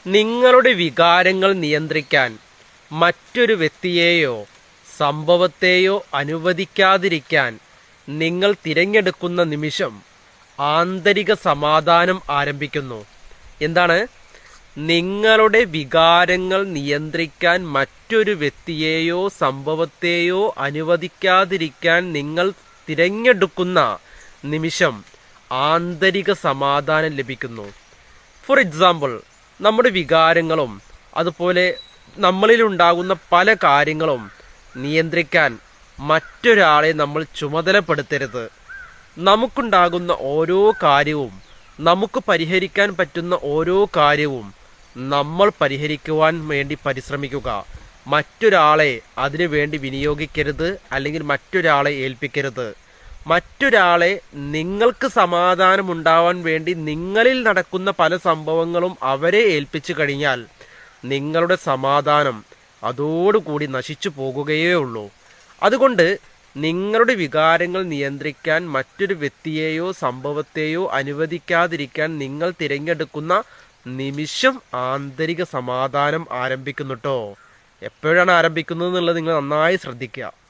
നിങ്ങളുടെ വികാരങ്ങൾ നിയന്ത്രിക്കാൻ മറ്റൊരു വ്യക്തിയെയോ സംഭവത്തെയോ അനുവദിക്കാതിരിക്കാൻ നിങ്ങൾ തിരഞ്ഞെടുക്കുന്ന നിമിഷം ആന്തരിക സമാധാനം ആരംഭിക്കുന്നു. എന്താണ്? നിങ്ങളുടെ വികാരങ്ങൾ നിയന്ത്രിക്കാൻ മറ്റൊരു വ്യക്തിയെയോ സംഭവത്തെയോ അനുവദിക്കാതിരിക്കാൻ നിങ്ങൾ തിരഞ്ഞെടുക്കുന്ന നിമിഷം ആന്തരിക സമാധാനം ലഭിക്കുന്നു. ഫോർ എക്സാമ്പിൾ, നമ്മുടെ വികാരങ്ങളും അതുപോലെ നമ്മളിലുണ്ടാകുന്ന പല കാര്യങ്ങളും നിയന്ത്രിക്കാൻ മറ്റൊരാളെ നമ്മൾ ചുമതലപ്പെടുത്തരുത്. നമുക്കുണ്ടാകുന്ന ഓരോ കാര്യവും, നമുക്ക് പരിഹരിക്കാൻ പറ്റുന്ന ഓരോ കാര്യവും നമ്മൾ പരിഹരിക്കുവാൻ വേണ്ടി പരിശ്രമിക്കുക. മറ്റൊരാളെ അതിനു വേണ്ടി വിനിയോഗിക്കരുത്, അല്ലെങ്കിൽ മറ്റൊരാളെ ഏൽപ്പിക്കരുത്. മറ്റൊരാളെ നിങ്ങൾക്ക് സമാധാനമുണ്ടാവാൻ വേണ്ടി നിങ്ങളിൽ നടക്കുന്ന പല സംഭവങ്ങളും അവരെ ഏൽപ്പിച്ചു കഴിഞ്ഞാൽ നിങ്ങളുടെ സമാധാനം അതോടുകൂടി നശിച്ചു പോകുകയേ ഉള്ളൂ. അതുകൊണ്ട് നിങ്ങളുടെ വികാരങ്ങൾ നിയന്ത്രിക്കാൻ മറ്റൊരു വ്യക്തിയെയോ സംഭവത്തെയോ അനുവദിക്കാതിരിക്കാൻ നിങ്ങൾ തിരഞ്ഞെടുക്കുന്ന നിമിഷം ആന്തരിക സമാധാനം ആരംഭിക്കുന്നു കേട്ടോ. എപ്പോഴാണ് ആരംഭിക്കുന്നത് എന്നുള്ളത് നിങ്ങൾ നന്നായി ശ്രദ്ധിക്കുക.